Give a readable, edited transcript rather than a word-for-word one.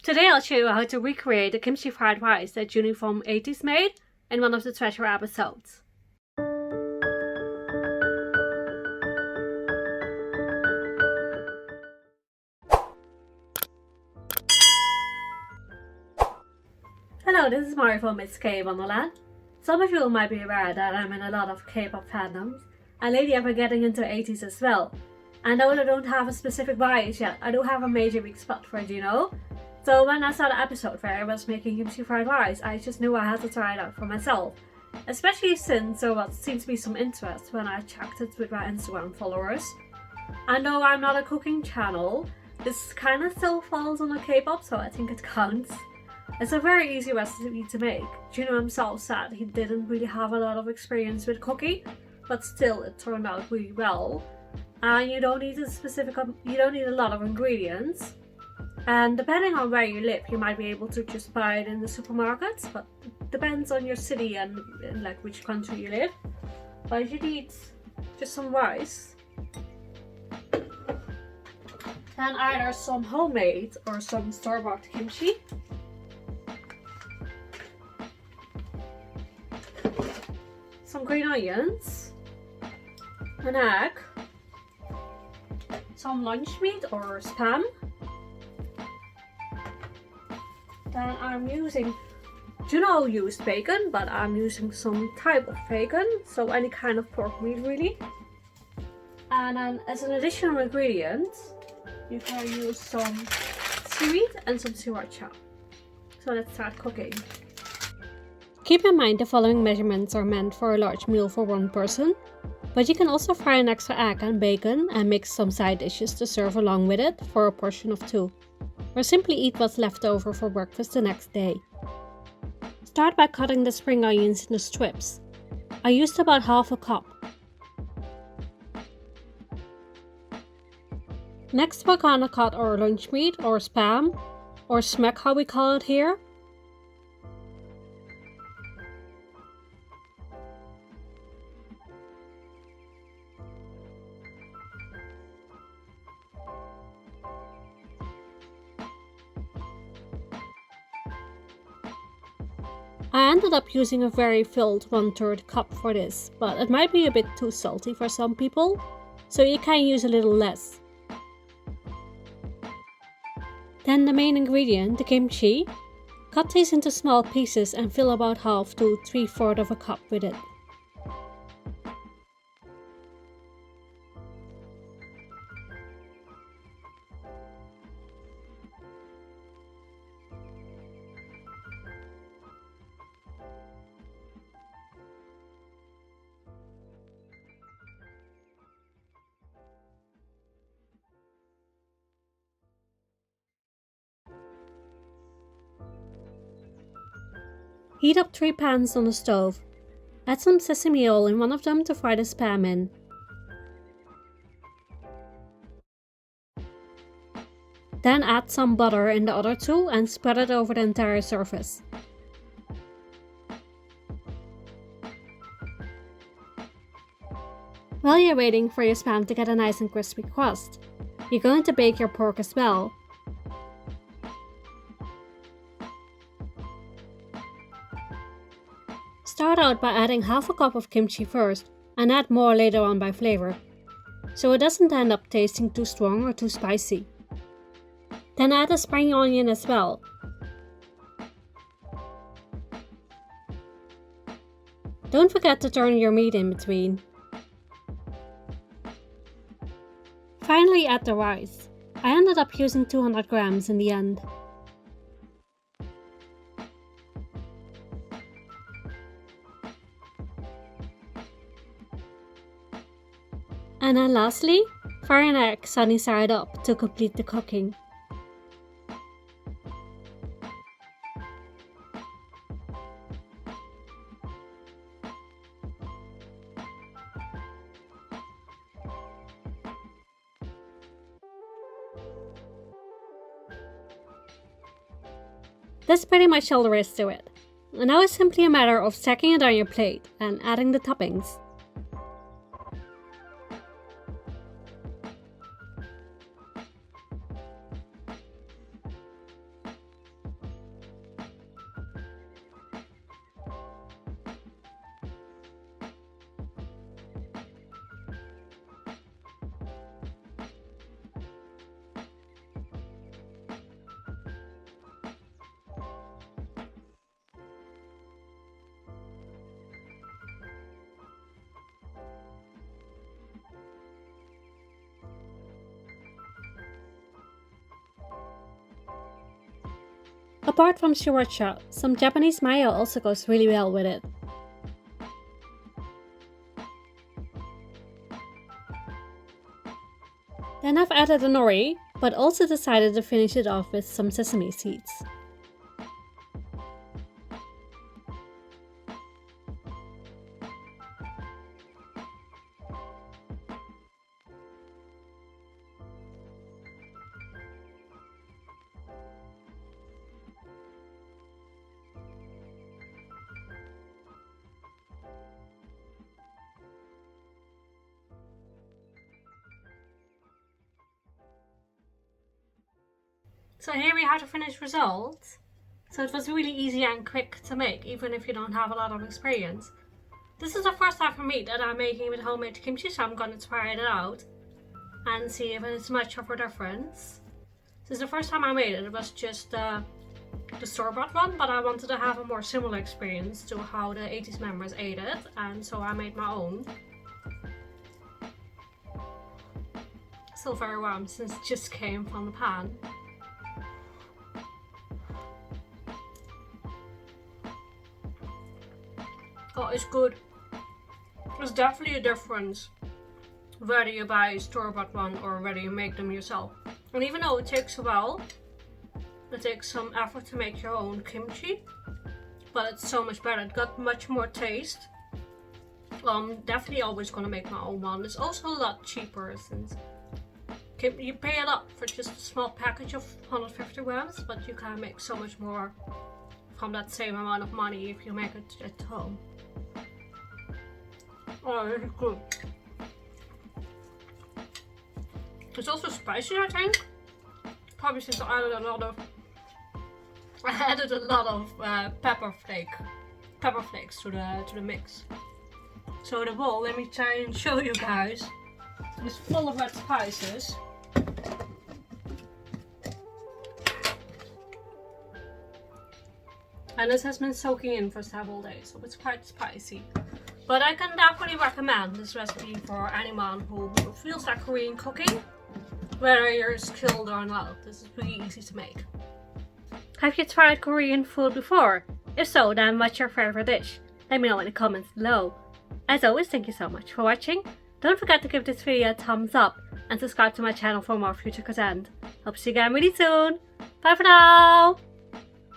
Today I'll show you how to recreate the kimchi fried rice that Yunho from Ateez made in one of the treasure episodes. Hello, this is Mayo from It's K Wonderland. Some of you might be aware that I'm in a lot of K-pop fandoms, and lately I've been getting into Ateez as well. And though I don't have a specific bias yet, I do have a major weak spot for it, you know? So when I saw the episode where I was making kimchi fried rice, I just knew I had to try it out for myself. Especially since there seemed to be some interest when I checked it with my Instagram followers. And though I'm not a cooking channel, this kind of still falls on the K-pop, so I think it counts. It's a very easy recipe to make. Yunho himself said he didn't really have a lot of experience with cooking, but still it turned out really well. And you don't need a lot of ingredients. And depending on where you live, you might be able to just buy it in the supermarkets, but it depends on your city and like which country you live. But you need just some rice, then either some homemade or some store-bought kimchi, some green onions, an egg, some lunch meat or spam. Then I'm using, Yunho used bacon, but I'm using some type of bacon, so any kind of pork meat really. And then as an additional ingredient, you can use some seaweed and some sriracha. So let's start cooking. Keep in mind the following measurements are meant for a large meal for one person, but you can also fry an extra egg and bacon and mix some side dishes to serve along with it for a portion of 2. Or simply eat what's left over for breakfast the next day. Start by cutting the spring onions into strips. I used about half a cup. Next we're gonna cut our lunch meat or spam, or smack how we call it here. I ended up using a very filled 1/3 cup for this, but it might be a bit too salty for some people, so you can use a little less. Then the main ingredient, the kimchi. Cut these into small pieces and fill about half to 3/4 of a cup with it. Heat up 3 pans on the stove. Add some sesame oil in one of them to fry the spam in. Then add some butter in the other 2 and spread it over the entire surface. While you're waiting for your spam to get a nice and crispy crust, you're going to bake your pork as well. Start out by adding half a cup of kimchi first and add more later on by flavor, so it doesn't end up tasting too strong or too spicy. Then add a spring onion as well. Don't forget to turn your meat in between. Finally add the rice. I ended up using 200 grams in the end. And then lastly, fry an egg sunny side up to complete the cooking. That's pretty much all there is to it. And now it's simply a matter of stacking it on your plate and adding the toppings. Apart from sriracha, some Japanese mayo also goes really well with it. Then I've added the nori, but also decided to finish it off with some sesame seeds. So here we have the finished result. So it was really easy and quick to make, even if you don't have a lot of experience. This is the first time for me that I'm making with homemade kimchi, so I'm gonna try it out and see if it's much of a difference. Since the first time I made it, it was just the store-bought one, but I wanted to have a more similar experience to how the Ateez members ate it, and so I made my own. Still very warm since it just came from the pan. Oh, it's good. There's definitely a difference whether you buy a store-bought one or whether you make them yourself. And even though it takes a while, it takes some effort to make your own kimchi, but it's so much better. It got much more taste. I'm definitely always gonna make my own one. It's also a lot cheaper since you pay a lot for just a small package of 150 grams, but you can make so much more from that same amount of money if you make it at home. Oh, this is good. It's also spicy, I think. Probably since I added a lot of pepper flakes to the mix. So the bowl, let me try and show you guys, is full of red spices. And this has been soaking in for several days, so it's quite spicy. But I can definitely recommend this recipe for anyone who feels like Korean cooking, whether you're skilled or not. This is really easy to make. Have you tried Korean food before? If so, then what's your favorite dish? Let me know in the comments below. As always, thank you so much for watching. Don't forget to give this video a thumbs up and subscribe to my channel for more future content. Hope to see you again really soon. Bye for now!